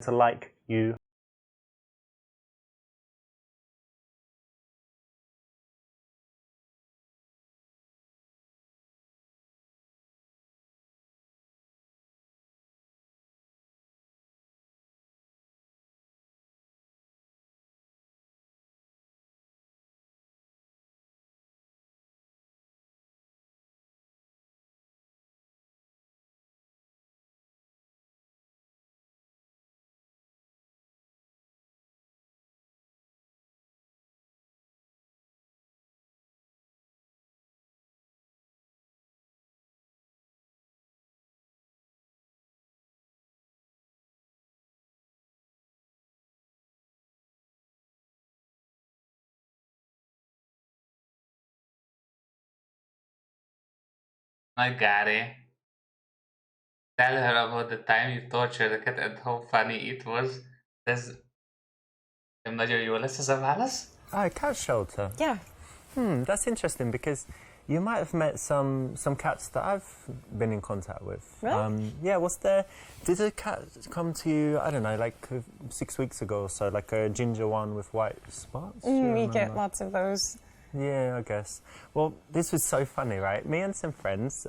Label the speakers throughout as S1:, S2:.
S1: to like you.
S2: My Gary. Tell her about the time you tortured the cat and how funny it was. Ez nem nagyon jó lesz ez a válasz?
S1: Oh, cat shelter.
S3: Yeah.
S1: That's interesting because you might have met some cats that I've been in contact with.
S3: Really?
S1: Yeah, did a cat come to you, I don't know, like 6 weeks ago or so, like a ginger one with white spots? Do you
S3: We
S1: remember?
S3: get lots of those.
S1: Yeah, I guess. Well, this was so funny, right? Me and some friends,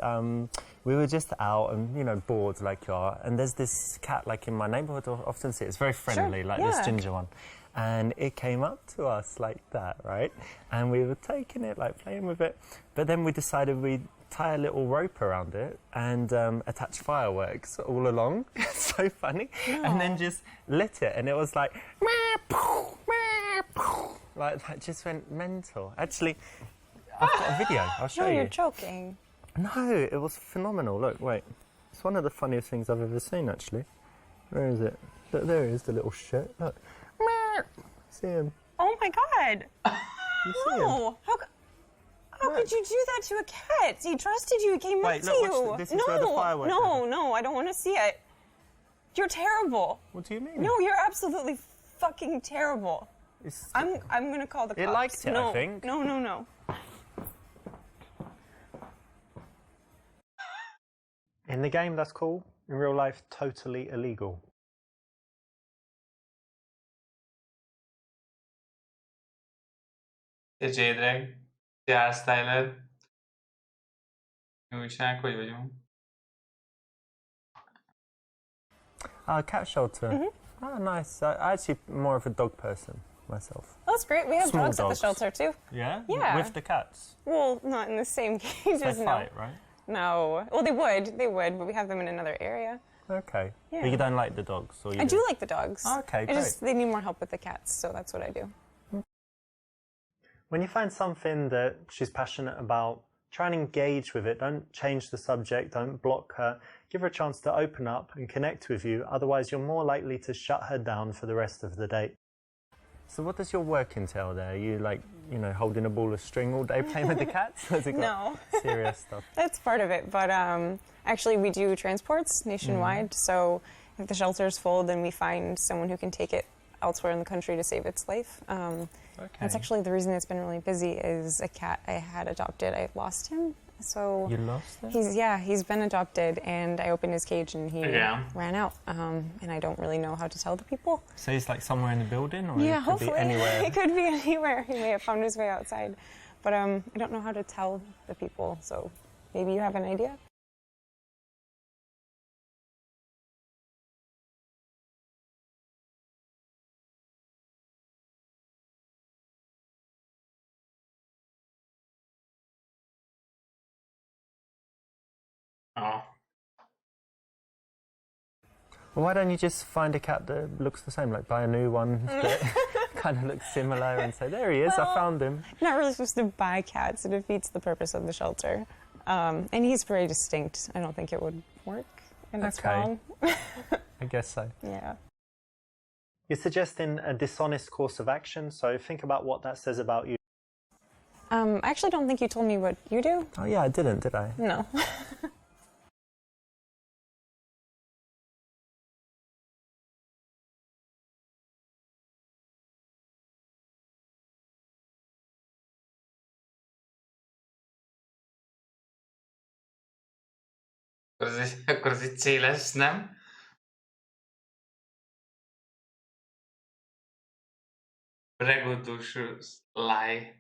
S1: we were just out and, bored like you are. And there's this cat, like in my neighborhood, I often see it. It's very friendly, like this
S3: yeah.
S1: ginger one. And it came up to us like that, right? And we were taking it, like playing with it. But then we decided we'd tie a little rope around it and attach fireworks all along. It's so funny.
S3: No.
S1: And then just lit it. And it was like... Like, that just went mental. Actually, I've got a video. I'll show
S3: No,
S1: you.
S3: you're joking.
S1: No, it was phenomenal. Look, wait. It's one of the funniest things I've ever seen, actually. Where is it? Look, there he is, the little shit. Look. See him?
S3: Oh my god.
S1: You see him?
S3: No. How could you do that to a cat? He trusted you. He came
S1: Wait,
S3: up
S1: look,
S3: to
S1: watch
S3: you.
S1: this is where the firework
S3: no, I don't want to see it. You're terrible.
S1: What do you mean?
S3: No, you're absolutely fucking terrible. I'm gonna call the cops.
S1: It liked it,
S3: no,
S1: I think.
S3: No.
S1: In the game, that's cool. In real life, totally illegal.
S2: És J-Drag. J.R. Styler. Mi újság? Hogy vagyunk?
S1: Cat shelter. Oh, nice. I'm actually more of a dog person myself.
S3: That's great. We have
S1: Small
S3: dogs at the
S1: dogs.
S3: shelter too.
S1: Yeah?
S3: Yeah.
S1: With the cats?
S3: Well, not in the same cages.
S1: They
S3: No.
S1: fight, right?
S3: No. Well, they would, but we have them in another area.
S1: Okay.
S3: Yeah.
S1: But you don't like the dogs? Or you
S3: I do like the dogs.
S1: Okay,
S3: They need more help with the cats, so that's what I do.
S1: When you find something that she's passionate about, try and engage with it. Don't change the subject. Don't block her. Give her a chance to open up and connect with you. Otherwise, you're more likely to shut her down for the rest of the date. So what does your work entail there? Are you holding a ball of string all day playing with the cats? Has it got
S3: No.
S1: serious stuff?
S3: That's part of it, but actually we do transports nationwide, so if the shelter's full, then we find someone who can take it elsewhere in the country to save its life. That's actually the reason it's been really busy is a cat I had adopted. I lost him, so...
S1: You lost him?
S3: He's been adopted, and I opened his cage and he
S2: Yeah.
S3: ran out, and I don't really know how to tell the people.
S1: So he's like somewhere in the building? Or
S3: Yeah,
S1: it could
S3: hopefully.
S1: be anywhere?
S3: He could be anywhere. He may have found his way outside. But I don't know how to tell the people, so maybe you have an idea?
S2: Oh.
S1: Well, why don't you just find a cat that looks the same, like buy a new one that kind of looks similar and say, there he is, I found him.
S3: Not really supposed to buy cats. It defeats the purpose of the shelter. And he's very distinct. I don't think it would work. And it's
S1: Okay.
S3: wrong.
S1: I guess so.
S3: Yeah.
S1: You're suggesting a dishonest course of action, so think about what that says about you.
S3: I actually don't think you told me what you do.
S1: Oh yeah, I didn't, did I?
S3: No.
S2: Akkor ez így céles, nem? Preguntuşuz lie.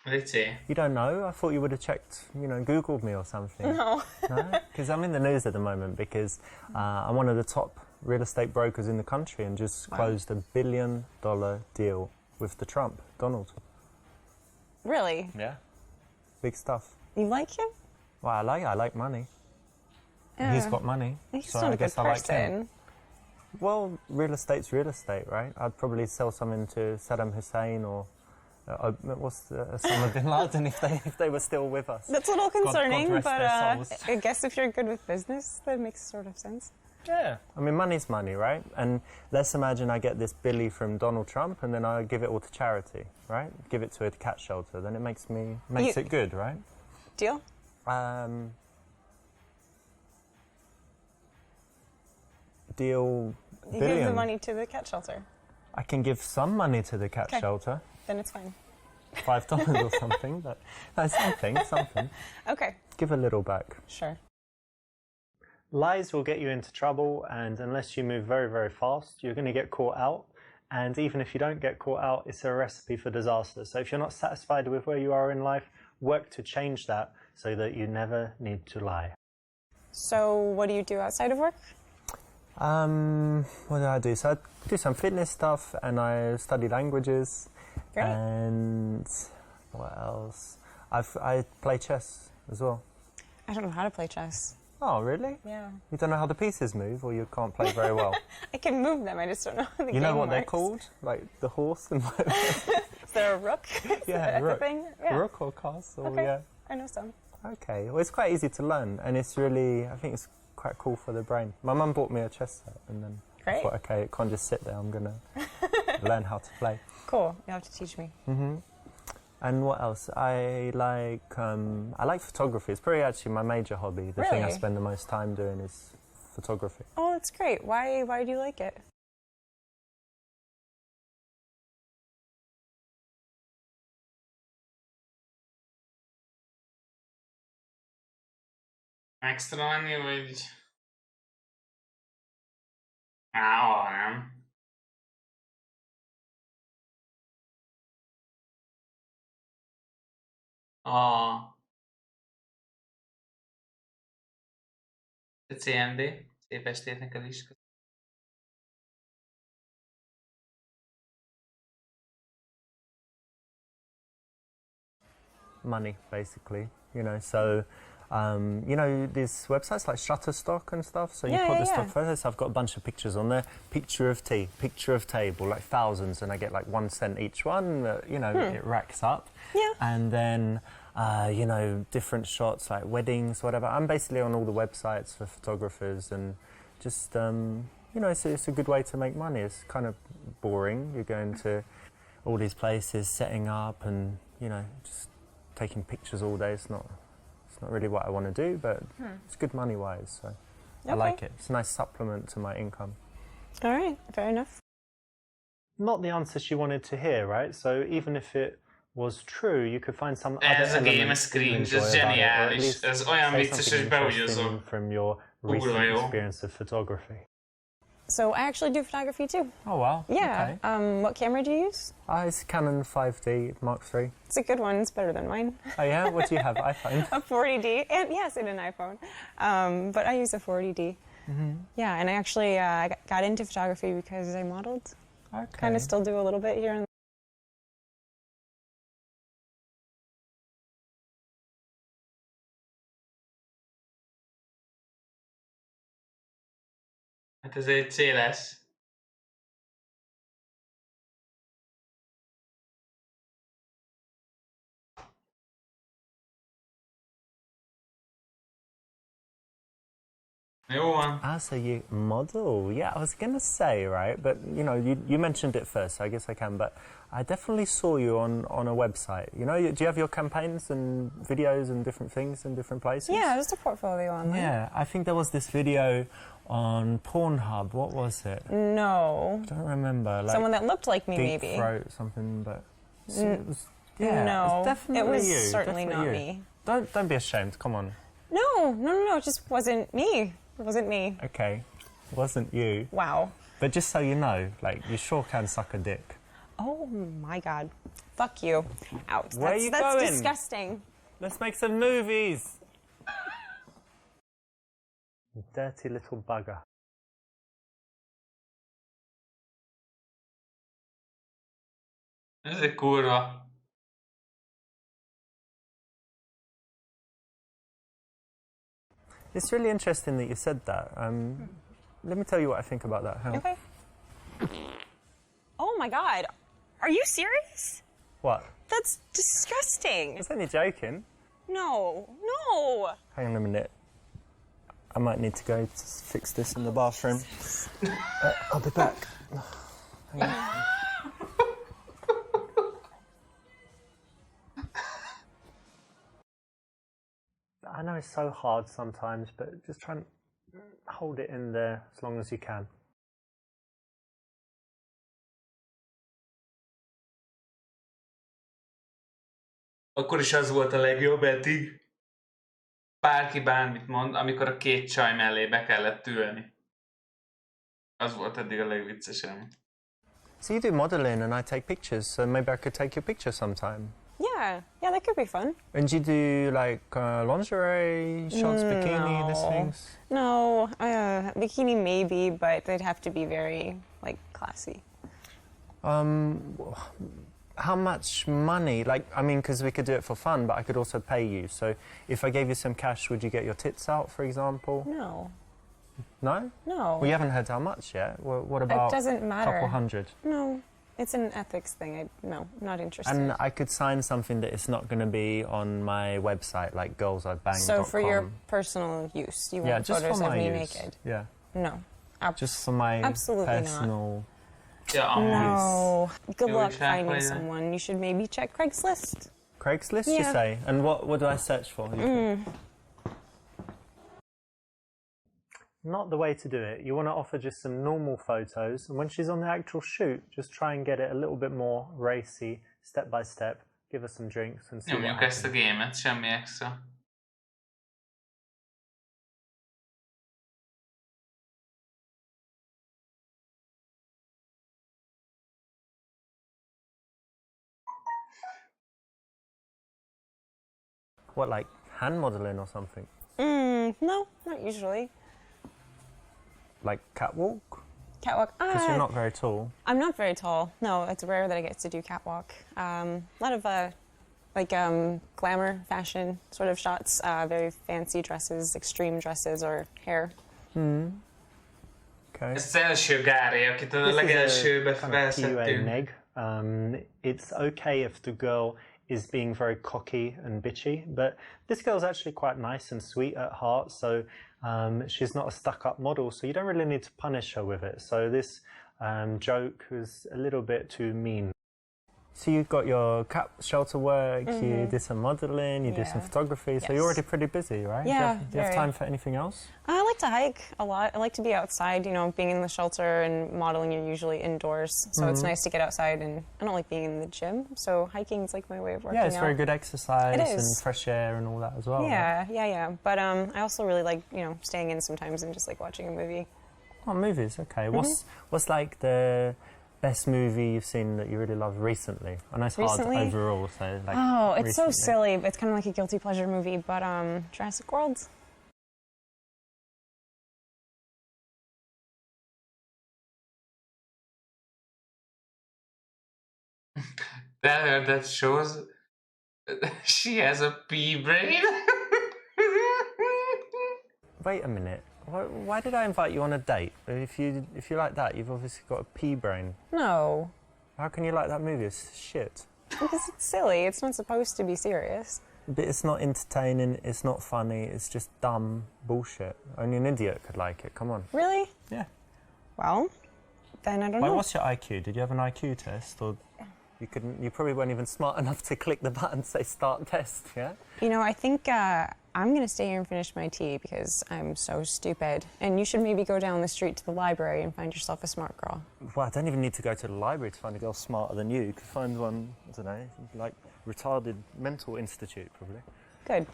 S2: Let's see.
S1: You don't know? I thought you would have checked, Googled me or something.
S3: No.
S1: No? Because I'm in the news at the moment because I'm one of the top real estate brokers in the country and just closed $1 billion deal with the Donald.
S3: Really?
S1: Yeah. Big stuff.
S3: You like him?
S1: Well, I like money. He's got money.
S3: He's
S1: so
S3: not
S1: I
S3: a good
S1: guess I like him.
S3: person.
S1: Well, real estate's real estate, right? I'd probably sell something to Saddam Hussein or Osama bin Laden if they were still with us.
S3: That's a little concerning,
S1: God rest
S3: but
S1: their souls.
S3: I guess if you're good with business, that makes sort of sense.
S1: Yeah. I mean, money's money, right? And let's imagine I get this Billy from Donald Trump and then I give it all to charity, right? Give it to a cat shelter. Then it makes it good, right?
S3: Deal?
S1: Deal.
S3: You
S1: billion.
S3: give the money to the cat shelter.
S1: I can give some money to the cat
S3: Okay.
S1: shelter.
S3: Then it's fine.
S1: $5 or something, but something.
S3: Okay.
S1: Give a little back.
S3: Sure.
S1: Lies will get you into trouble, and unless you move very, very fast, you're going to get caught out. And even if you don't get caught out, it's a recipe for disaster. So if you're not satisfied with where you are in life, work to change that so that you never need to lie.
S3: So what do you do outside of work?
S1: What do I do? So I do some fitness stuff, and I study languages.
S3: Great.
S1: And what else? I play chess as well.
S3: I don't know how to play chess.
S1: Oh, really?
S3: Yeah.
S1: You don't know how the pieces move, or you can't play very well?
S3: I can move them, I just don't know how the
S1: You know
S3: game
S1: what they're
S3: works.
S1: called? Like the horse and
S3: Is there a rook?
S1: yeah,
S3: Is that
S1: rook.
S3: the thing? Yeah.
S1: Rook or castle,
S3: Okay.
S1: yeah.
S3: I know some.
S1: Okay, well, it's quite easy to learn, and it's really, I think it's quite cool for the brain. My mum bought me a chess set, and then I
S3: Great.
S1: thought, okay, it can't just sit there, I'm going to learn how to play.
S3: Cool. You have to teach me.
S1: And what else? I like photography. It's probably actually my major hobby. The thing I
S3: Really?
S1: spend the most time doing is photography.
S3: Oh, that's great. Why do you like it?
S2: Extra menni, vagy... Á, nem. A CMD, szép estét neked is.
S1: Money, basically. So these websites like Shutterstock and stuff. So you
S3: Yeah,
S1: put
S3: yeah,
S1: the stock
S3: yeah.
S1: photos. I've got a bunch of pictures on there. Picture of tea, picture of table, like thousands, and I get like 1 cent each one. It racks up.
S3: Yeah.
S1: And then different shots like weddings, whatever. I'm basically on all the websites for photographers, and just it's a good way to make money. It's kind of boring. You're going to all these places, setting up, and just taking pictures all day. It's not really what I want to do, but it's good money wise, so I
S3: Okay.
S1: like it. It's a nice supplement to my income.
S3: All right. Fair enough.
S1: Not the answer she wanted to hear, right? So even if it was true, you could find some
S2: Ez
S1: other
S2: a game,
S1: elements
S2: ez
S1: to
S2: cringe,
S1: enjoy
S2: ez
S1: about it, or at
S2: zseniális.
S1: least
S2: Ez olyan
S1: say
S2: vicces,
S1: something
S2: hogy beúgyozom.
S1: interesting from your
S2: Kurva
S1: recent
S2: jó.
S1: experience of photography.
S3: So I actually do photography too.
S1: Oh wow!
S3: Yeah.
S1: Okay.
S3: What camera do you use?
S1: It's Canon 5D Mark III.
S3: It's a good one. It's better than mine.
S1: Oh yeah, what do you have? iPhone.
S3: A 40D, and yes, and an iPhone. But I use a 40D. Yeah, and I actually got into photography because I modeled.
S1: Okay.
S3: Kind of still do a little bit here and
S2: Hát ez egy céles. Jó van.
S1: Ah, so you model. Yeah, I was going to say, right? But, you know, you mentioned it first, so I guess I can. But I definitely saw you on a website. You know, do you have your campaigns and videos and different things in different places?
S3: Yeah, just a portfolio online.
S1: Yeah, I think there was this video on Pornhub. What was it?
S3: No.
S1: I don't remember. Like
S3: Someone that looked like me,
S1: deep
S3: maybe.
S1: throat, something, but... So it was, yeah,
S3: No,
S1: it was definitely
S3: it was
S1: you.
S3: certainly
S1: definitely
S3: not
S1: you.
S3: me.
S1: Don't be ashamed. Come on.
S3: No, it just wasn't me. It wasn't me.
S1: Okay, wasn't you.
S3: Wow.
S1: But just so you know, like, you sure can suck a dick.
S3: Oh my God. Fuck you. Out.
S1: Where are you
S3: that's
S1: going?
S3: disgusting.
S1: Let's make some movies. Dirty little bugger.
S2: Ez egy kurva.
S1: It's really interesting that you said that. Let me tell you what I think about that. Hang on.
S3: Okay. Oh my God. Are you serious?
S1: What?
S3: That's disgusting.
S1: I was only joking.
S3: No.
S1: Hang on a minute. I might need to go to fix this in the bathroom. I'll be back. Hang on. I know it's so hard sometimes, but just try and hold it in there as long as you can.
S2: Akkor is az volt a legjobb eddig. Bárki bármit mond, amikor a két csaj mellé be kellett ülni. Az volt eddig a legviccesebb.
S1: So you do modelling and I take pictures, so maybe I could take your picture sometime.
S3: Yeah, that could be fun.
S1: And do you do like lingerie, shots, bikini, these things?
S3: No, bikini maybe, but they'd have to be very, like, classy.
S1: How much money? Like, I mean, because we could do it for fun, but I could also pay you. So if I gave you some cash, would you get your tits out, for example?
S3: No.
S1: No?
S3: No.
S1: Well, you haven't heard how much yet. What about
S3: It doesn't
S1: a
S3: matter.
S1: couple hundred?
S3: No. It's an ethics thing. No, not interested.
S1: And I could sign something that it's not going to be on my website, like girlsibang.com.
S3: So for your personal use, you want
S1: just
S3: photos
S1: for
S3: of
S1: my
S3: me
S1: use.
S3: naked?
S1: Yeah.
S3: No.
S1: Just for my
S3: Absolutely
S1: personal...
S2: Ja,
S3: No. Good
S2: You
S3: luck
S2: would check
S3: finding
S2: later.
S3: someone. You should maybe check Craigslist.
S1: Craigslist, you
S3: Yeah.
S1: say? And what do I search for? you think? Not the way to do it. You want to offer just some normal photos, and when she's on the actual shoot, just try and get it a little bit more racy, step by step. Give her some drinks and see what
S2: nyomjuk ezt a
S1: happens.
S2: gémet, semmi extra.
S1: What, like hand modeling or something?
S3: No, not usually.
S1: Like catwalk?
S3: Catwalk.
S1: Because you're not very tall.
S3: I'm not very tall. No, it's rare that I get to do catwalk. A lot of glamour fashion sort of shots, very fancy dresses, extreme dresses, or hair.
S1: Okay.
S2: Ez az első Gári, akit a
S1: This
S2: legelsőbe
S1: is a kind of PUA
S2: felszedtünk.
S1: neg. It's okay if the girl is being very cocky and bitchy, but this girl's actually quite nice and sweet at heart, so she's not a stuck-up model, so you don't really need to punish her with it. So this joke was a little bit too mean. So you've got your cap shelter work, you did some modelling, you did some
S3: Yeah.
S1: photography, so
S3: Yes.
S1: you're already pretty busy, right?
S3: Yeah,
S1: Do you have
S3: very.
S1: time for anything else?
S3: I like to hike a lot. I like to be outside, being in the shelter and modeling, you're usually indoors. So it's nice to get outside, and I don't like being in the gym. So hiking is like my way of working
S1: Yeah, it's
S3: out.
S1: very good exercise
S3: It
S1: and
S3: is.
S1: fresh air and all that as well.
S3: Yeah. But I also really like, staying in sometimes and just like watching a movie.
S1: Oh, movies, okay. What's like the best movie you've seen that you really love recently? I know it's
S3: Recently?
S1: hard overall, so like
S3: Oh, it's so
S1: recently.
S3: silly. It's kind of like a guilty pleasure movie, but Jurassic World.
S2: That shows she has a pea brain.
S1: Wait a minute. Why did I invite you on a date? If you like that, you've obviously got a pea brain.
S3: No,
S1: How can you like that movie? It's shit.
S3: because it's silly. It's not supposed to be serious.
S1: but it's not entertaining, it's not funny, it's just dumb bullshit. Only an idiot could like it, come on.
S3: Really?
S1: Yeah.
S3: Well, then I don't
S1: Wait,
S3: know.
S1: what's your IQ? Did you have an IQ test? Or you probably weren't even smart enough to click the button say start test, yeah?
S3: You know, I think I'm going to stay here and finish my tea because I'm so stupid. And you should maybe go down the street to the library and find yourself a smart girl.
S1: Well, I don't even need to go to the library to find a girl smarter than you. You could find one, I don't know, like retarded mental institute, probably.
S3: Good.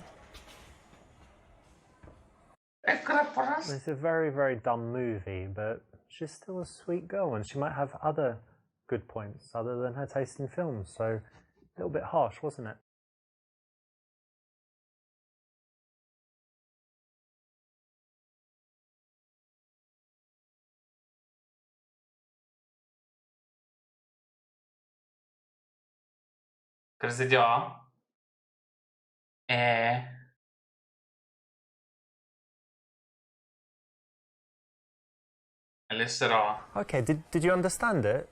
S1: It's a very, very dumb movie, but she's still a sweet girl and she might have other good points other than her taste in films, so a little bit harsh, wasn't it?
S2: Così già. Először a...
S1: Okay, did you understand it?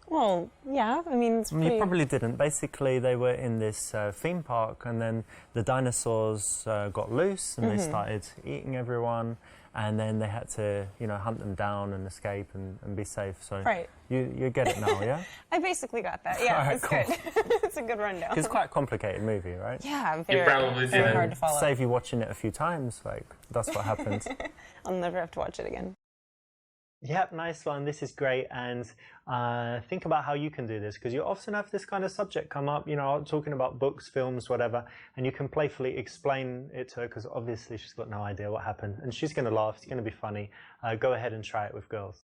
S3: Well, yeah, I mean, it's pretty...
S1: You probably didn't. Basically, they were in this theme park and then the dinosaurs got loose and they started eating everyone and then they had to, you know, hunt them down and escape and be safe. So
S3: Right.
S1: you get it now, yeah?
S3: I basically got that. Yeah,
S1: Alright,
S3: it's
S1: cool.
S3: good. It's a good rundown.
S1: It's quite a complicated movie, right?
S3: Yeah,
S2: You probably
S3: very
S2: did.
S3: hard to follow.
S1: Save you watching it a few times, like, that's what happens.
S3: I'll never have to watch it again.
S1: Yep, nice one. This is great. And think about how you can do this, because you often have this kind of subject come up, you know, talking about books, films, whatever, and you can playfully explain it to her, because obviously she's got no idea what happened. And she's going to laugh. It's going to be funny. Go ahead and try it with girls.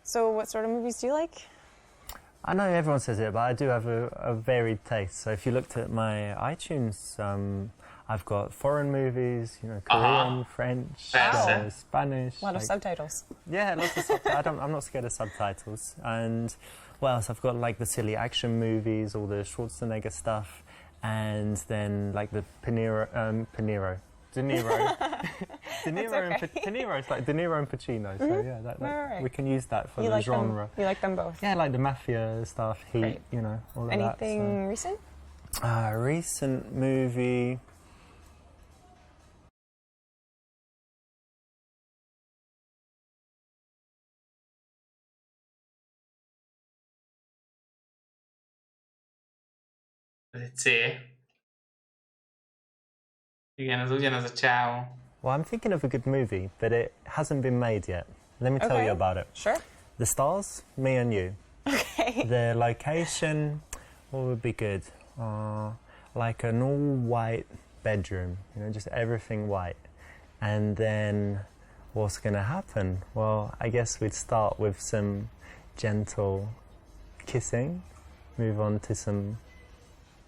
S3: So what sort of movies do you like?
S1: I know everyone says it, but I do have a varied taste. So if you looked at my iTunes, I've got foreign movies, you know, Korean, French,
S2: Wow.
S1: Spanish.
S3: A lot of subtitles.
S1: Yeah, lots of subtitles. I'm not scared of subtitles. And what else? I've got like the silly action movies, all the Schwarzenegger stuff, and then like the De Niro. De Niro.
S3: okay.
S1: De Niro is like De Niro and Pacino. So yeah,
S3: Right.
S1: we can use that for
S3: You
S1: the
S3: like
S1: genre.
S3: them? You like them both?
S1: Yeah, like the mafia stuff, Heat,
S3: Great.
S1: you know, all of
S3: Anything recent?
S1: that. So. Recent movie.
S2: Ez egy C. Igen, az ugyanaz a csávó.
S1: Well, I'm thinking of a good movie, but it hasn't been made yet. Let me tell
S3: Okay.
S1: you about it.
S3: Sure.
S1: The stars, me and you.
S3: Okay.
S1: The location, what would be good? Like an all-white bedroom, you know, just everything white. And then what's going to happen? Well, I guess we'd start with some gentle kissing, move on to some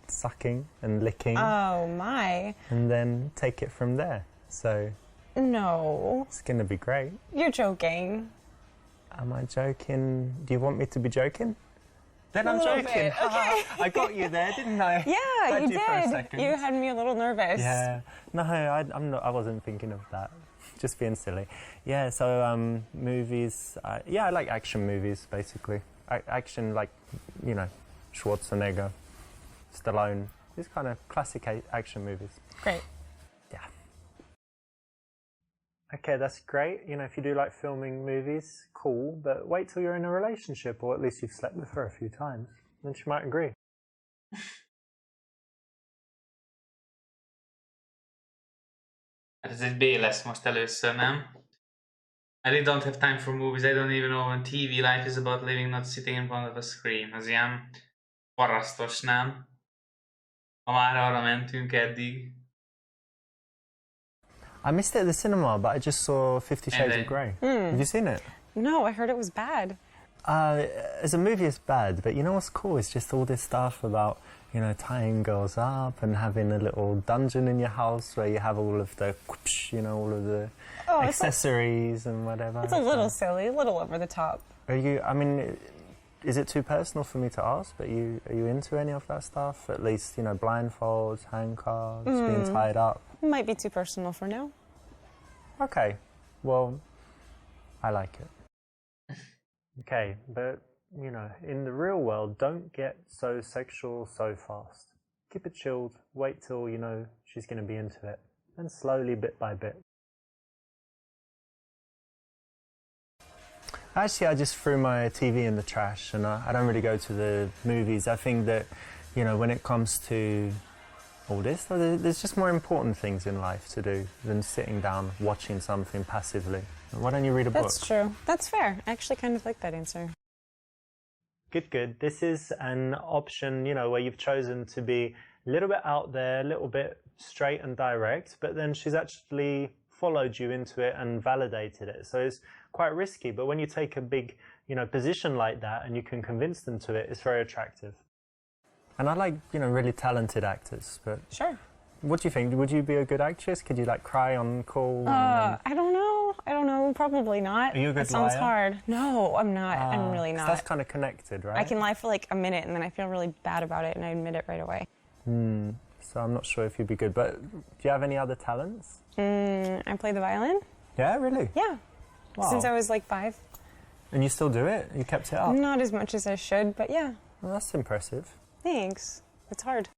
S1: sucking and licking,
S3: Oh my.
S1: and then take it from there. So
S3: No.
S1: it's going to be great.
S3: You're joking.
S1: Am I joking? Do you want me to be joking? Then I'm
S3: little
S1: joking.
S3: bit, okay.
S1: I got you there, didn't I?
S3: Yeah,
S1: Had
S3: you
S1: you for a
S3: did.
S1: second.
S3: You had me a little nervous.
S1: Yeah. No, I'm not. I wasn't thinking of that. Just being silly. Yeah. So movies. Yeah, I like action movies basically. Action, like, you know, Schwarzenegger, Stallone. These kind of classic action movies.
S3: Great.
S1: Yeah. Okay, that's great. You know, if you do like filming movies, cool. But wait till you're in a relationship, or at least you've slept with her a few times. Then she might agree.
S2: Hát ez egy B lesz most először, nem? I really don't have time for movies. I don't even know when TV life is about living, not sitting in front of a screen. Az ilyen parasztos, nem? Ha már arra mentünk eddig.
S1: I missed it at the cinema, but I just saw 50 Shades of Grey. Have you seen it?
S3: No, I heard it was bad.
S1: As a movie, it's bad, but you know what's cool? It's just all this stuff about, you know, tying girls up and having a little dungeon in your house where you have all of the, you know, all of the accessories and whatever.
S3: It's a little silly, a little over the top.
S1: Are you? I mean, is it too personal for me to ask? But are you into any of that stuff? At least, you know, blindfolds, handcuffs, being tied up.
S3: Might be too personal for now.
S1: Okay, well, I like it. Okay, but, you know, in the real world, don't get so sexual so fast. keep it chilled. Wait till you know she's going to be into it. And slowly, bit by bit. Actually, I just threw my TV in the trash, and I don't really go to the movies. I think that, you know, when it comes to all this, there's just more important things in life to do than sitting down watching something passively. Why don't you read a book?
S3: That's true. That's fair. I actually kind of like that answer.
S1: Good, good. This is an option, you know, where you've chosen to be a little bit out there, a little bit straight and direct, but then she's actually followed you into it and validated it. So it's quite risky, but when you take a big, you know, position like that and you can convince them to it, it's very attractive. And I like, you know, really talented actors, but...
S3: Sure.
S1: What do you think? Would you be a good actress? Could you, like, cry on call?
S3: I don't know. Probably not.
S1: Are you a good
S3: That sounds
S1: liar?
S3: hard. No, I'm not. I'm really not.
S1: That's kind of connected, right?
S3: I can lie for like a minute and then I feel really bad about it and I admit it right away.
S1: So I'm not sure if you'd be good, but do you have any other talents?
S3: I play the violin.
S1: Yeah, really?
S3: Yeah.
S1: Wow.
S3: Since I was like 5.
S1: And you still do it? You kept it up?
S3: Not as much as I should, but yeah.
S1: Well, that's impressive.
S3: Thanks. It's hard.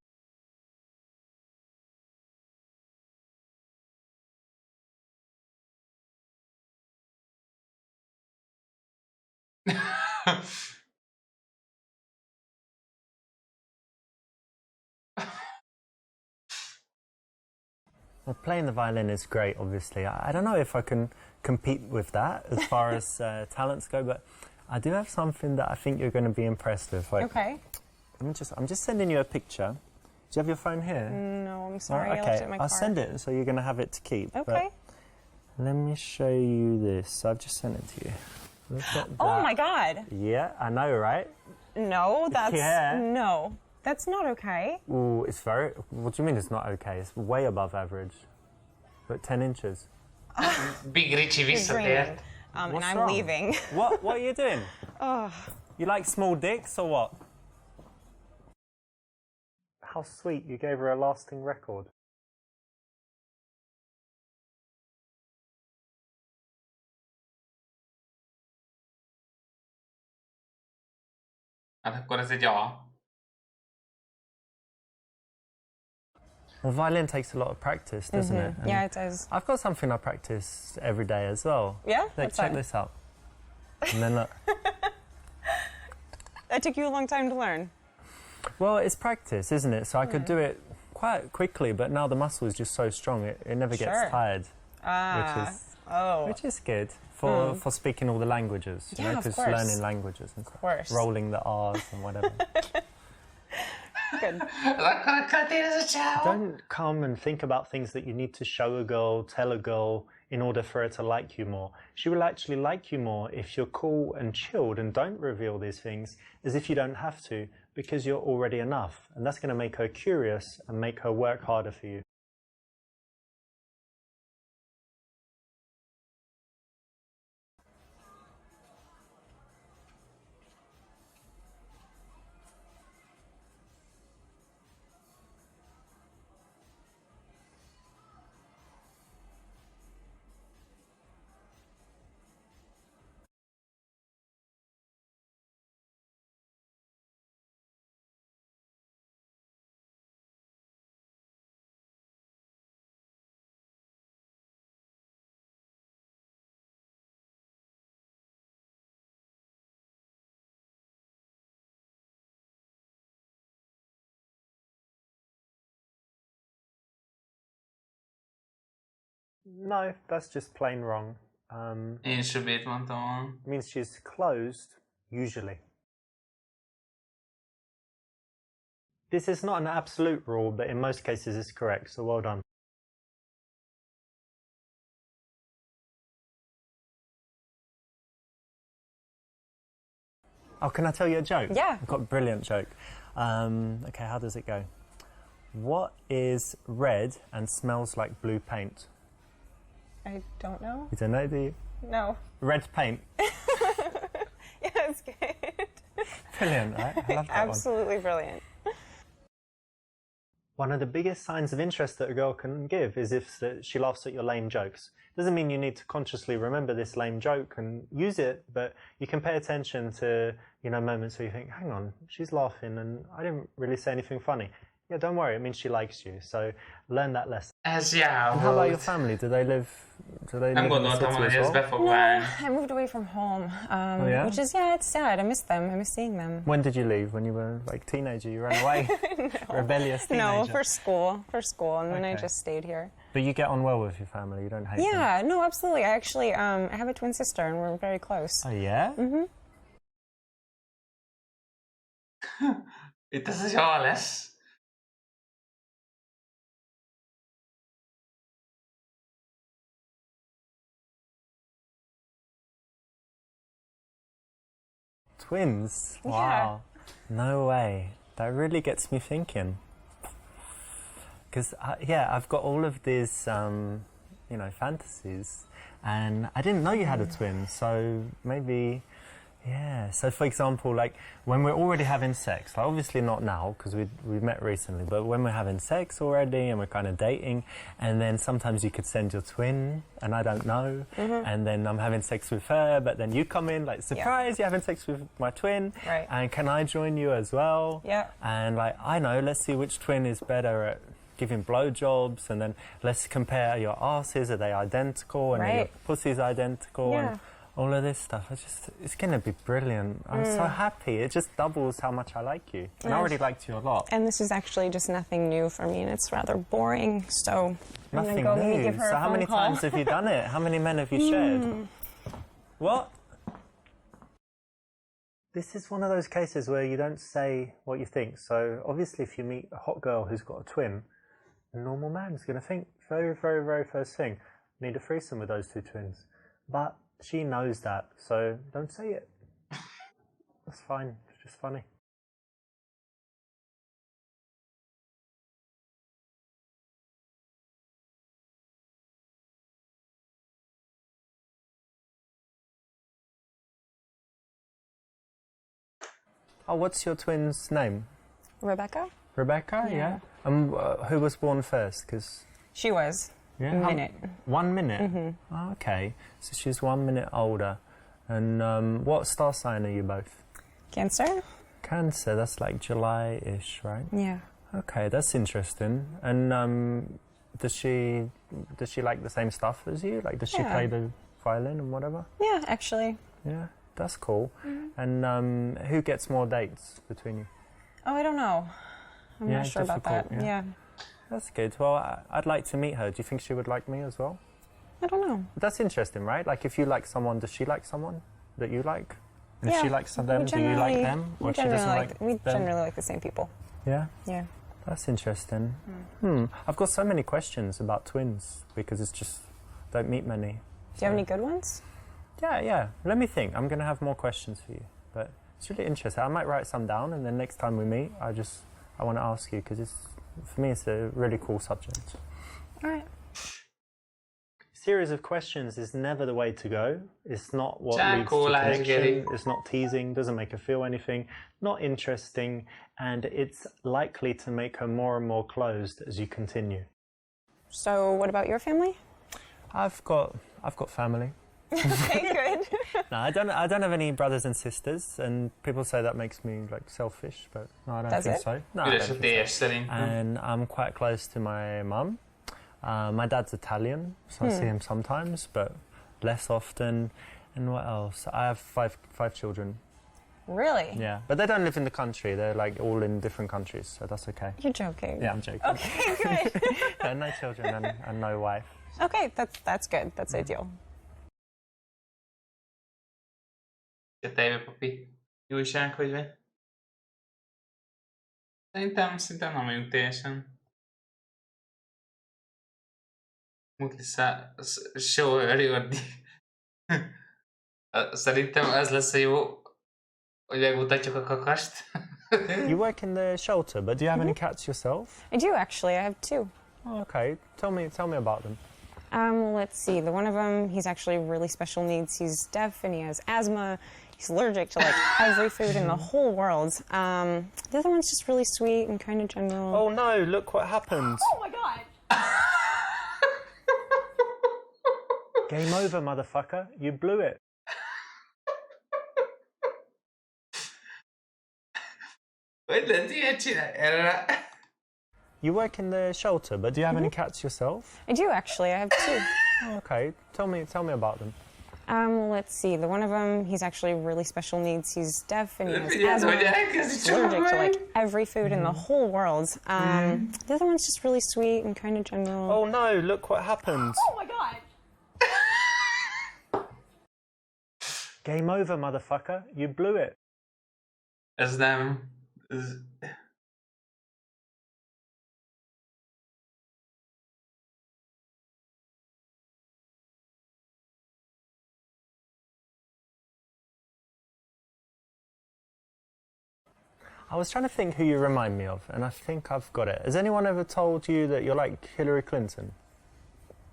S1: Well, playing the violin is great, obviously. I don't know if I can compete with that as far as talents go, but I do have something that I think you're going to be impressed with. Like,
S3: Okay.
S1: I'm just sending you a picture. Do you have your phone here?
S3: No, I'm sorry.
S1: Right,
S3: I
S1: okay,
S3: left it in my car.
S1: I'll send it, so you're going to have it to keep.
S3: Okay.
S1: But let me show you this. I've just sent it to you. Look at that.
S3: Oh my God.
S1: Yeah, I know, right?
S3: No, that's...
S1: Yeah.
S3: No. That's not okay.
S1: Ooh, it's very... What do you mean it's not okay? It's way above average. But 10 inches.
S2: Big Richie
S3: You're
S2: visszatért.
S3: dreaming. And
S1: What's
S3: I'm
S1: wrong?
S3: leaving.
S1: What are you doing? You like small dicks or what? How sweet, you gave her a lasting record.
S2: Hát akkor ez egy A.
S1: Well, violin takes a lot of practice, doesn't it? And
S3: Yeah, it does.
S1: I've got something I practice every day as well.
S3: Yeah?
S1: Like,
S3: What's
S1: check
S3: that?
S1: this out. And then look.
S3: That took you a long time to learn.
S1: Well, it's practice, isn't it? So I could do it quite quickly, but now the muscle is just so strong, it never gets
S3: Sure.
S1: tired.
S3: Oh.
S1: Which is good for speaking all the languages. You
S3: Yeah,
S1: know,
S3: of
S1: because
S3: course.
S1: learning languages and
S3: course.
S1: rolling the R's and whatever.
S3: Good.
S2: Akkor a kretén ez a csávó.
S1: Don't come and think about things that you need to show a girl, tell a girl in order for her to like you more. She will actually like you more if you're cool and chilled and don't reveal these things as if you don't have to, because you're already enough. And that's going to make her curious and make her work harder for you. No, that's just plain wrong.
S2: Én söbét mondtam volna.
S1: It means she's closed, usually. This is not an absolute rule, but in most cases it's correct, so well done. Oh, can I tell you a joke?
S3: Yeah.
S1: I've got a brilliant joke. Okay, how does it go? What is red and smells like blue paint?
S3: I don't know.
S1: You don't know, do you?
S3: No.
S1: Red paint.
S3: Yeah, it's good.
S1: Brilliant, right? I love that one.
S3: Absolutely brilliant.
S1: One of the biggest signs of interest that a girl can give is if she laughs at your lame jokes. Doesn't mean you need to consciously remember this lame joke and use it, but you can pay attention to, you know, moments where you think, hang on, she's laughing and I didn't really say anything funny. Yeah, don't worry. It means she likes you. So learn that lesson.
S2: Ez
S1: And how about your
S2: jávult.
S1: family? Do they live? Do they
S2: Nem
S1: live in the
S2: gondoltam,
S1: city
S2: hogy
S1: as
S2: ez
S1: well?
S2: be fog
S3: No,
S2: válni.
S3: I moved away from home,
S1: yeah?
S3: which is, yeah, it's sad. I miss them. I miss seeing them.
S1: When did you leave? When you were like teenager? You ran away? Rebellious teenager?
S3: No, for school, and then I
S1: Okay.
S3: just stayed here.
S1: But you get on well with your family. You don't hate them?
S3: Yeah, no, absolutely. I actually, I have a twin sister, and we're very close.
S1: Oh, yeah?
S2: Itt ez jó lesz.
S1: Twins?
S3: Yeah.
S1: Wow. No way. That really gets me thinking. Because, yeah, I've got all of these, you know, fantasies. And I didn't know you had a twin. So maybe, yeah. So, for example, like, when we're already having sex, like, obviously not now, because we met recently, but when we're having sex already and we're kind of dating, and then sometimes you could send your twin, and I don't know, and then I'm having sex with her, but then you come in, like, surprise, you're having sex with my twin,
S3: Right.
S1: and can I join you as well?
S3: Yeah.
S1: And, like, I know, let's see which twin is better at giving blowjobs, and then let's compare your asses, are they identical, and then your
S3: Right.
S1: pussy's identical,
S3: Yeah.
S1: and all of this stuff. It's going to be brilliant. I'm so happy. It just doubles how much I like you. And I already liked you a lot.
S3: And this is actually just nothing new for me, and it's rather boring. So I'm
S1: Nothing
S3: gonna go maybe
S1: new.
S3: give her
S1: So
S3: a
S1: how
S3: phone
S1: many
S3: call.
S1: times have you done it? How many men have you shared? What? This is one of those cases where you don't say what you think. So obviously if you meet a hot girl who's got a twin, a normal man's going to think very, very, very first thing, need a threesome with those two twins. But she knows that, so don't say it. That's fine. It's just funny. Oh, what's your twin's name?
S3: Rebecca?
S1: Rebecca, yeah. And who was born first? Because
S3: She was.
S1: yeah,
S3: A minute.
S1: 1 minute. Oh, okay, so she's 1 minute older. And what star sign are you both?
S3: Cancer?
S1: Cancer. That's like July-ish, right?
S3: Yeah.
S1: Okay, that's interesting. And does she like the same stuff as you? Like, does she
S3: Yeah.
S1: play the violin and whatever?
S3: Yeah, actually.
S1: Yeah, that's cool. And who gets more dates between you?
S3: Oh, I don't know. I'm
S1: Yeah,
S3: not sure about that.
S1: difficult, yeah. That's good. Well, I'd like to meet her. Do you think she would like me as well?
S3: I don't know.
S1: That's interesting, right? Like, if you like someone, does she like someone that you like? And if
S3: Yeah,
S1: she likes them,
S3: we
S1: do you like
S3: generally-
S1: them?
S3: We
S1: Or she
S3: generally
S1: doesn't
S3: like,
S1: like
S3: we
S1: them?
S3: generally like the same people.
S1: Yeah,
S3: Yeah.
S1: that's interesting. I've got so many questions about twins because it's just, don't meet many.
S3: Do you have any good ones?
S1: Yeah. Let me think. I'm going to have more questions for you. But it's really interesting. I might write some down, and then next time we meet, I want to ask you because for me, it's a really cool subject.
S3: All right.
S1: Series of questions is never the way to go. It's not what
S2: Jack,
S1: leads
S2: cool,
S1: to
S2: I get
S1: connection.
S2: it.
S1: It's not teasing, doesn't make her feel anything, not interesting, and it's likely to make her more and more closed as you continue.
S3: So, what about your family?
S1: I've got family.
S3: Okay, good.
S1: No, I don't have any brothers and sisters, and people say that makes me like selfish, but no, I don't
S3: Does
S1: think
S3: it?
S1: so. No, I
S2: Üres
S1: don't
S2: a
S1: think
S2: térs szerintem.
S1: and I'm quite close to my mum. My dad's Italian, so I see him sometimes, but less often. And what else? I have five children.
S3: Really?
S1: Yeah, but they don't live in the country. They're like all in different countries, so that's okay.
S3: You're joking.
S1: Yeah, I'm joking.
S3: Okay, good.
S1: No, no children and no wife.
S3: Okay, that's good. That's ideal.
S2: Te tejbe, papi. Jó újság, hogy vagy? Szerintem nem vagyunk teljesen. Mut show előadni. Szerintem ez lesz a jó, hogy megmutatjuk a kakast.
S1: You work in the shelter, but do you have any cats yourself?
S3: I do actually. I have two.
S1: Oh, okay. Tell me about them.
S3: Let's see. The one of them, he's actually really special needs. He's deaf and he has asthma. He's allergic to like every food in the whole world. The other one's just really sweet and kind of general.
S1: Oh no! Look what happened.
S3: Oh my god!
S1: Game over, motherfucker. You blew it.
S2: Hogy lehet ilyet csinálni? Erre
S1: You work in the shelter, but do you have any cats yourself?
S3: I do, actually. I have 2.
S1: Oh, okay. Tell me about them.
S3: Let's see. The one of them, he's actually really special needs. He's deaf and he has asthma. He's allergic to like every food in the whole world. The other one's just really sweet and kind of gentle.
S1: Oh no! Look what happened.
S3: Oh my god!
S1: Game over, motherfucker. You blew it.
S2: Ez nem...
S1: I was trying to think who you remind me of, and I think I've got it. Has anyone ever told you that you're like Hillary Clinton?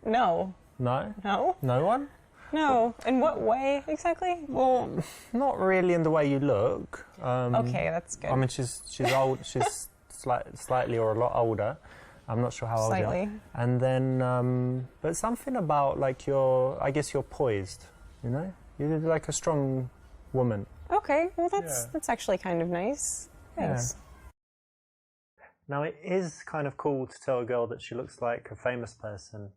S3: No.
S1: No?
S3: No?
S1: No one?
S3: No. In what way, exactly?
S1: Well, not really in the way you look.
S3: Okay, that's good.
S1: I mean, she's old. She's slightly or a lot older. I'm not sure how old you are.
S3: Slightly.
S1: And then, but something about like I guess you're poised, you know? You're like a strong woman.
S3: Okay, well that's actually kind of nice. Thanks.
S1: Yeah. Now, it is kind of cool to tell a girl that she looks like a famous person.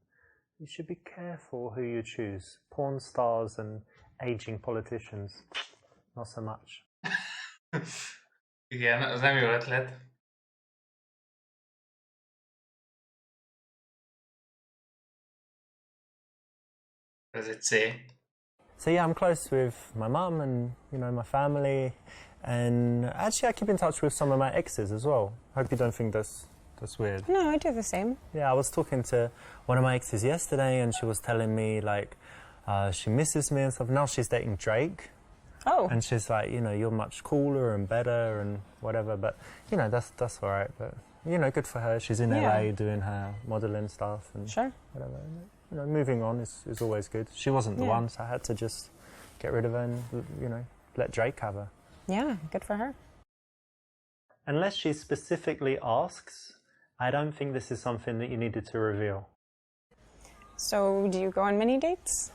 S1: You should be careful who you choose. Porn stars and aging politicians. Not so much.
S2: Igen, az nem jó ötlet. Ez egy C.
S1: So yeah, I'm close with my mum and, you know, my family. And actually I keep in touch with some of my exes as well. Hope you don't think that's weird.
S3: No, I do the same.
S1: Yeah, I was talking to one of my exes yesterday and she was telling me like she misses me and stuff. Now she's dating Drake.
S3: Oh.
S1: And she's like, you know, you're much cooler and better and whatever. But, you know, that's all right. But, you know, good for her. She's in LA doing her modelling stuff and whatever. You know, moving on is always good. She wasn't the one, so I had to just get rid of her and, you know, let Drake have her.
S3: Yeah, good for her.
S1: Unless she specifically asks, I don't think this is something that you needed to reveal.
S3: So, do you go on many dates?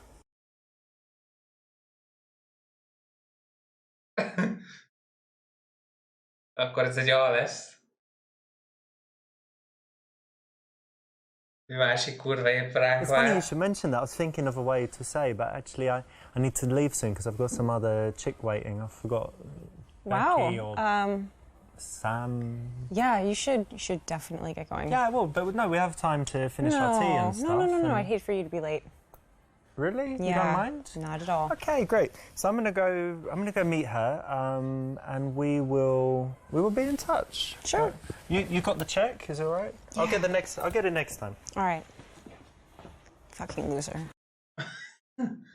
S2: Akkor ez egy A lesz. Mi másik kurva épp ránk
S1: It's funny
S2: vár.
S1: you should mention that. I was thinking of a way to say, but actually I need to leave soon because I've got some other chick waiting. I forgot. Becky or Sam.
S3: Yeah, you should definitely get going.
S1: Yeah, I will, but no, we have time to finish our tea and stuff.
S3: No. I'd hate for you to be late.
S1: Really?
S3: Yeah,
S1: you don't mind?
S3: Not at all.
S1: Okay, great. So I'm gonna go meet her, and we will be in touch.
S3: Sure.
S1: You got the check? Is it all right?
S3: Yeah.
S1: I'll get it next time.
S3: All right. Fucking loser.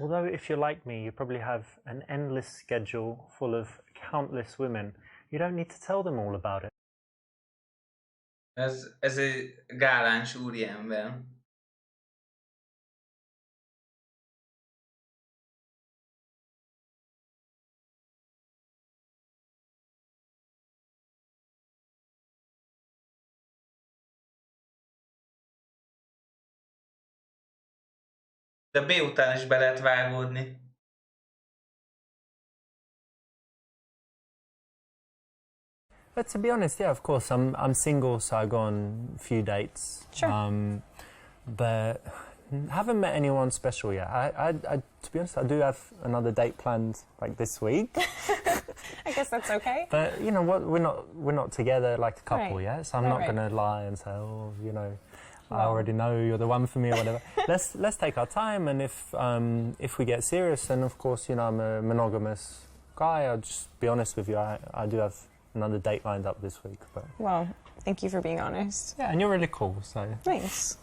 S1: Although if you're like me, you probably have an endless schedule full of countless women. You don't need to tell them all about it.
S2: Ez egy gáláns úriember. De B után is be lehet vágódni.
S1: But to be honest, yeah, of course, I'm single, so I go on a few dates.
S3: Sure.
S1: But haven't met anyone special yet. I to be honest, I do have another date planned like this week.
S3: I guess that's okay.
S1: But you know what? We're not together like a couple
S3: Right.
S1: yet. So I'm not gonna lie and say, oh, you know, I
S3: Well.
S1: already know you're the one for me or whatever. let's take our time, and if we get serious, then of course, you know, I'm a monogamous guy. I'll just be honest with you. I do have another date lined up this week. But
S3: Well, thank you for being honest.
S1: yeah, and you're really cool. So
S3: Thanks.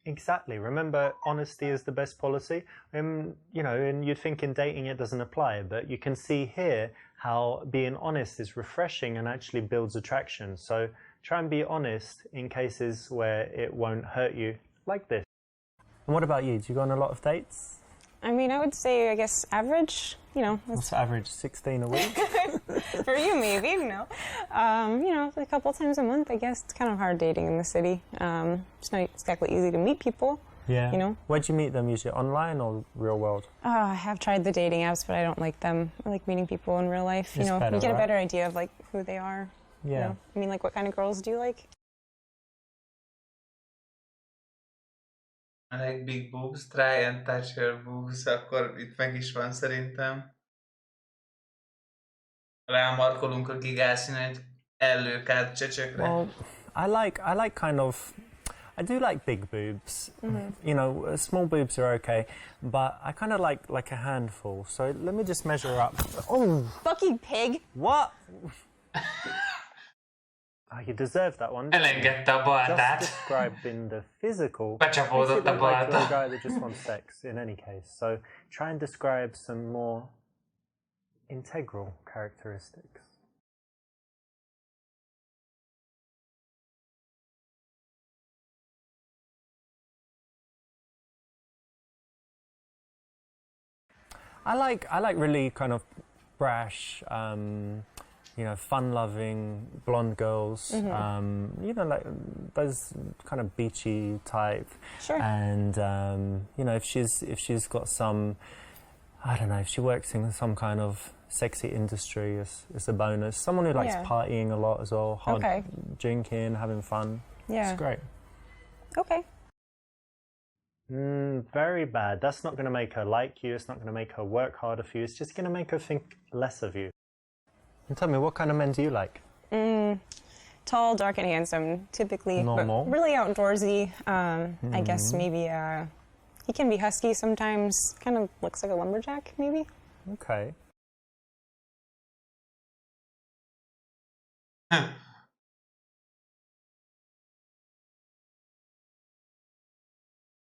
S1: exactly. Remember, honesty is the best policy. You know, and you'd think in dating it doesn't apply, but you can see here how being honest is refreshing and actually builds attraction. So try and be honest in cases where it won't hurt you, like this. And what about you? Do you go on a lot of dates?
S3: I mean, I would say, I guess, average. You know,
S1: What's the average? 16 a week?
S3: for you maybe, you know. You know, a couple times a month, I guess. It's kind of hard dating in the city. It's not exactly easy to meet people.
S1: Yeah.
S3: You know?
S1: Where'd you meet them? Usually online or real world?
S3: I have tried the dating apps, but I don't like them. I like meeting people in real life. You
S1: It's
S3: know,
S1: better,
S3: you get a
S1: right?
S3: better idea of like who they are. You
S1: Yeah.
S3: know? I mean, like, what kind of girls do you like?
S2: I like big boobs, try and touch her boobs, akkor itt meg is van szerintem. Rámarkolunk a gigászín egy ellőkárt csöcsökre.
S1: Well, I like kind of. I do like big boobs. You know, small boobs are okay, but I kind of like a handful. So let me just measure up. Oh,
S3: Fucking pig!
S1: what? Oh, you deserve that one.
S2: Elengedte a
S1: Just
S2: baltát.
S1: described in the physical.
S2: Becsapódott
S1: makes it
S2: a
S1: look like you're a
S2: balta.
S1: guy that just wants sex in any case. So try and describe some more integral characteristics. I like really kind of brash, you know, fun-loving blonde girls. You know, like those kind of beachy type.
S3: Sure.
S1: And you know, if she's got some, I don't know, if she works in some kind of sexy industry, it's a bonus. Someone who likes
S3: Yeah.
S1: partying a lot as well, hard
S3: Okay.
S1: drinking, having fun.
S3: Yeah.
S1: It's great.
S3: Okay.
S1: Very bad. That's not going to make her like you. It's not going to make her work harder for you. It's just going to make her think less of you. And tell me, what kind of men do you like?
S3: Tall, dark, and handsome, typically. but
S1: Normal.
S3: really outdoorsy. I guess maybe he can be husky sometimes. Kind of looks like a lumberjack, maybe.
S1: Okay.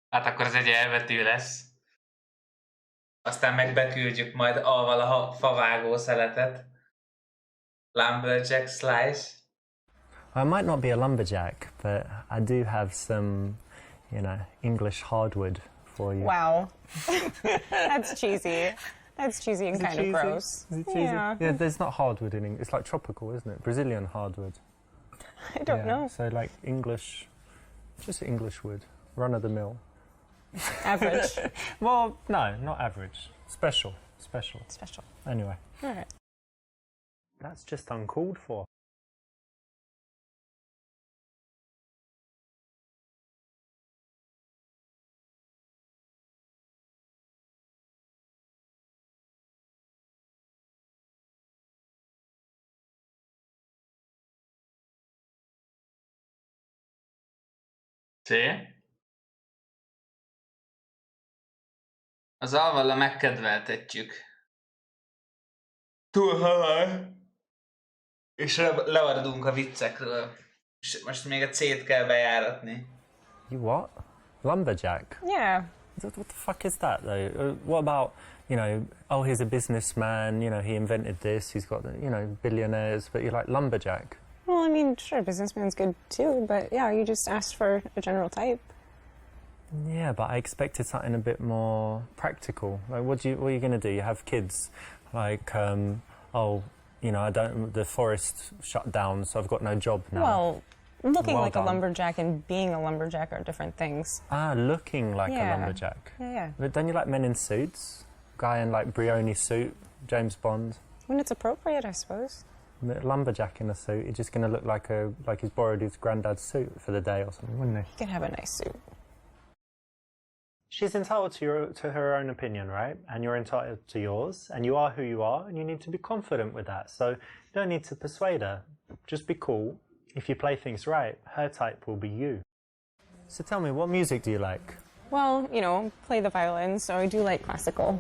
S2: Hát akkor ez egy elvető lesz. Aztán meg beküldjük majd avval a favágó szeletet. Lumberjack slice.
S1: I might not be a lumberjack, but I do have some, you know, English hardwood for you.
S3: Wow. That's cheesy. That's cheesy and
S1: Is it
S3: kind of
S1: cheesy?
S3: gross.
S1: Is it cheesy?
S3: Yeah.
S1: Yeah, there's not hardwood in English. It's like tropical, isn't it? Brazilian hardwood.
S3: I don't
S1: Yeah,
S3: know.
S1: So like English, just English wood, run of the mill.
S3: Average.
S1: Well, no, not average. Special.
S3: Special.
S1: Anyway,
S3: All right.
S1: that's just uncalled for.
S2: Sí. Az alvalla megkedveltetjük. Túl halál. És lemaradunk a viccekről. És most még a C-t kell bejáratni.
S1: You what? Lumberjack?
S3: Yeah.
S1: What the fuck is that though? What about, you know, oh, he's a businessman, you know, he invented this, he's got, you know, billionaires, but you're like lumberjack.
S3: Well, I mean, sure, businessman's good too, but yeah, you just asked for a general type.
S1: Yeah, but I expected something a bit more practical. Like, what are you going to do? You have kids, like, oh, you know, the forest shut down, so I've got no job now.
S3: Well, looking
S1: Well
S3: like
S1: done.
S3: a lumberjack and being a lumberjack are different things.
S1: Looking like
S3: Yeah.
S1: a lumberjack.
S3: Yeah.
S1: But don't you like men in suits? Guy in like Brioni suit, James Bond.
S3: When it's appropriate, I suppose.
S1: Lumberjack in a suit. He's just going to look like he's borrowed his granddad's suit for the day or something, wouldn't he?
S3: You can have a nice suit.
S1: She's entitled to her own opinion, right? And you're entitled to yours, and you are who you are, and you need to be confident with that. So you don't need to persuade her. Just be cool. If you play things right, her type will be you. So tell me, what music do you like?
S3: Well, you know, play the violin, so I do like classical.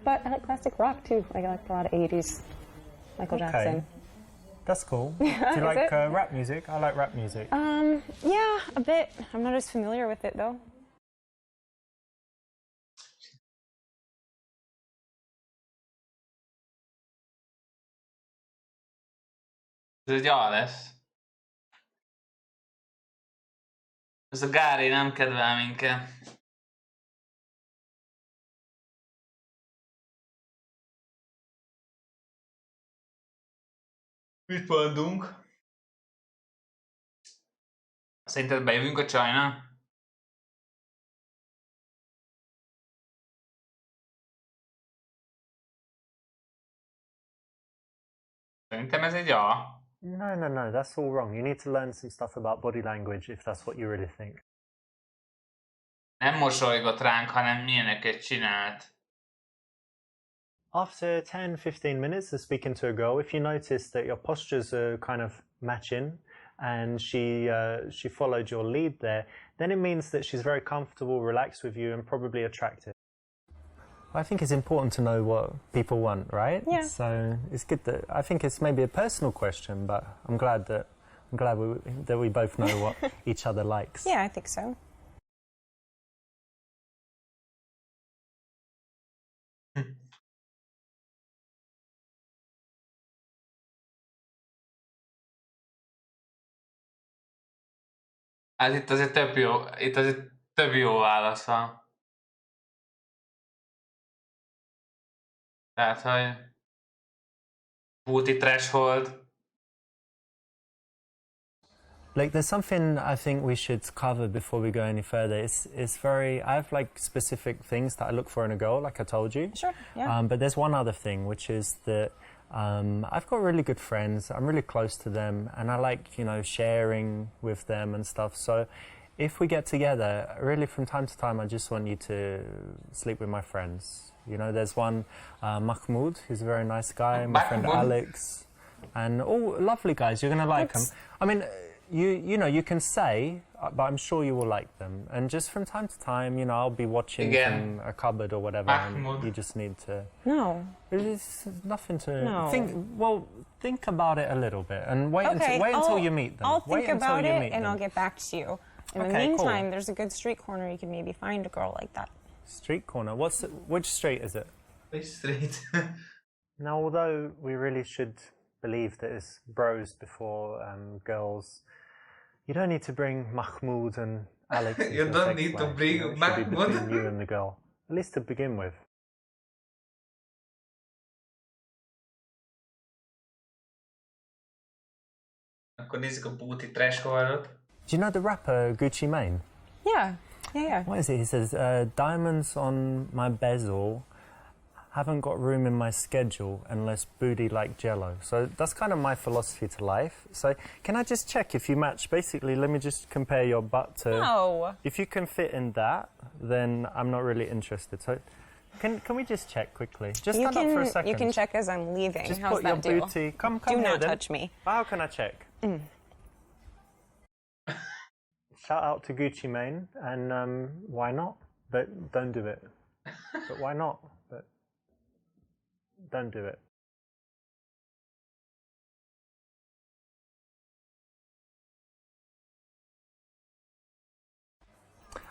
S3: But I like classic rock too. I like a lot of 80s. Michael Jackson.
S1: That's cool. Do you
S3: Is
S1: like
S3: it?
S1: rap music? I like rap music.
S3: Yeah, a bit. I'm not as familiar with it though.
S2: Ez egy A lesz. Ez a Gári nem kedvel minket. Mit mondunk? Szerinted bejövünk a csajna? Szerintem ez egy A.
S1: No, that's all wrong. You need to learn some stuff about body language if that's what you really think.
S2: Nem mosolygott ránk, hanem milyeneket csinált.
S1: After 10-15 minutes of speaking to a girl, if you notice that your postures are kind of matching and she followed your lead there, then it means that she's very comfortable, relaxed with you and probably attractive. I think it's important to know what people want, right?
S3: Yeah.
S1: So it's good that I think it's maybe a personal question, but I'm glad we both know what each other likes.
S3: Yeah, I think so.
S2: Hát itt azért több jó válasz van. Tehát, hogy booty threshold.
S1: Like, there's something I think we should cover before we go any further. I have like specific things that I look for in a girl, like I told you.
S3: Sure, yeah.
S1: But there's one other thing, which is that I've got really good friends. I'm really close to them, and I like, sharing with them and stuff. So if we get together, really from time to time, I just want you to sleep with my friends. There's one, Mahmoud, who's a very nice guy, my friend Alex, and all lovely guys. You're going to like them. I mean, you can say, but I'm sure you will like them. And just from time to time, I'll be watching from a cupboard or whatever, and you just need to...
S3: No.
S1: There's nothing to...
S3: No.
S1: Think about it a little bit and wait until you meet them.
S3: I'll think about it and I'll get back to you. In the meantime, there's a good street corner you can maybe find a girl like that.
S1: Street corner? Which street is it?
S2: Which street?
S1: Now, although we really should believe that it's bros before girls, you don't need to bring Mahmoud and Alex.
S2: You don't need to bring Mahmoud.
S1: Between you and the girl, at least to begin with.
S2: Akkor nézzük a booty thresholdot.
S1: Do you know the rapper Gucci Mane?
S3: Yeah.
S1: What is it? He says, diamonds on my bezel haven't got room in my schedule unless booty like jello. So that's kind of my philosophy to life. So can I just check if you match? Basically, let me just compare your butt to...
S3: No.
S1: If you can fit in that, then I'm not really interested. So can we just check quickly? Just stand up for a second.
S3: You can check as I'm leaving.
S1: Just
S3: How's
S1: put
S3: that
S1: your
S3: deal?
S1: booty... Come
S3: Do
S1: here,
S3: not
S1: then.
S3: touch me.
S1: How can I check? Shout out to Gucci Mane, and why not? But don't do it. But why not? But don't do it.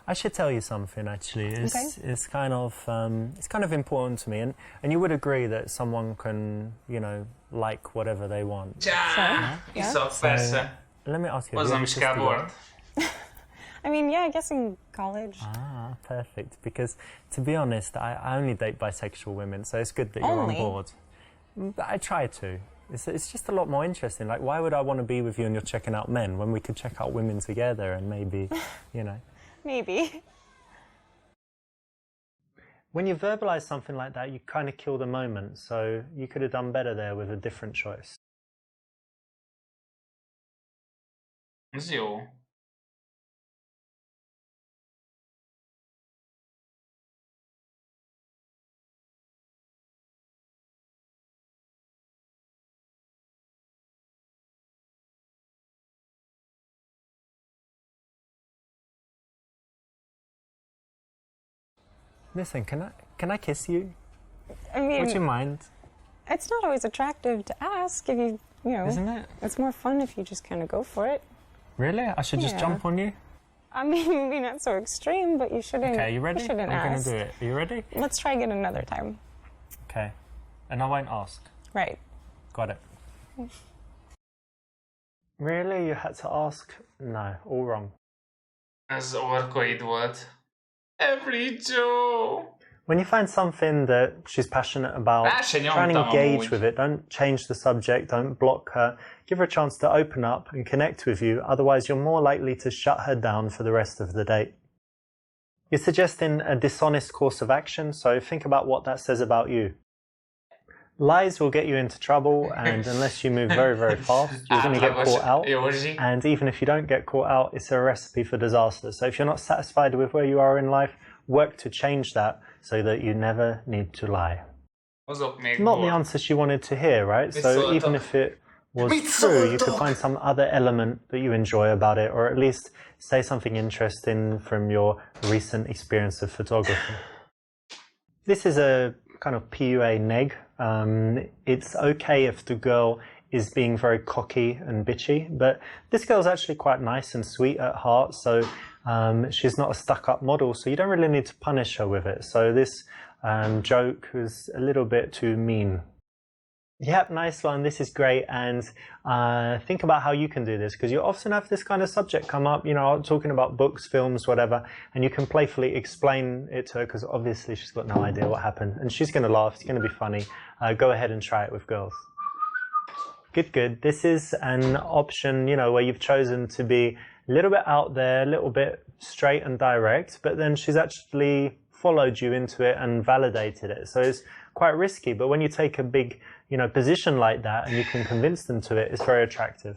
S1: I should tell you something. Actually, it's kind of important to me, and you would agree that someone can, like whatever they want.
S2: Iszok, persze.
S1: Let me ask you.
S2: Hozzám is kell bort.
S3: I mean, yeah, I guess in college.
S1: Ah, perfect. Because to be honest, I only date bisexual women, so it's good that you're on board. But I try to. It's just a lot more interesting. Like, why would I want to be with you and you're checking out men when we could check out women together and maybe,
S3: Maybe.
S1: When you verbalize something like that, you kind of kill the moment. So you could have done better there with a different choice.
S2: Ez jó.
S1: Listen, can I kiss you?
S3: I mean,
S1: Would you mind?
S3: it's not always attractive to ask if you
S1: Isn't it?
S3: It's more fun if you just kind of go for it.
S1: Really? I should just jump on you?
S3: I mean, maybe not so extreme, but you shouldn't.
S1: Okay, you ready?
S3: You shouldn't
S1: I'm
S3: ask.
S1: going to do it. Are you ready?
S3: Let's try again another time.
S1: Okay. And I won't ask.
S3: Right.
S1: Got it. Really? You had to ask? No, all wrong.
S2: Ez orkoid volt. Every Joe.
S1: When you find something that she's passionate about, try and engage with it. Don't change the subject. Don't block her. Give her a chance to open up and connect with you. Otherwise, you're more likely to shut her down for the rest of the date. You're suggesting a dishonest course of action, so think about what that says about you. lies will get you into trouble, and unless you move very, very fast, you're going to get caught out. And even if you don't get caught out, it's a recipe for disaster. So if you're not satisfied with where you are in life, work to change that so that you never need to lie. Not the answer she wanted to hear, right? So even if it was true, you could find some other element that you enjoy about it, or at least say something interesting from your recent experience of photography. This is a kind of PUA neg. It's okay if the girl is being very cocky and bitchy, but this girl's actually quite nice and sweet at heart, so she's not a stuck-up model, so you don't really need to punish her with it. So this joke was a little bit too mean. Yep, nice one. This is great. And think about how you can do this, because you often have this kind of subject come up, you know, talking about books, films, whatever, and you can playfully explain it to her, because obviously she's got no idea what happened, and she's going to laugh. It's going to be funny. Go ahead and try it with girls. Good, good. This is an option, you know, where you've chosen to be a little bit out there, a little bit straight and direct, but then she's actually followed you into it and validated it. So it's quite risky, but when you take a big, you know, position like that and you can convince them to it, it's very attractive.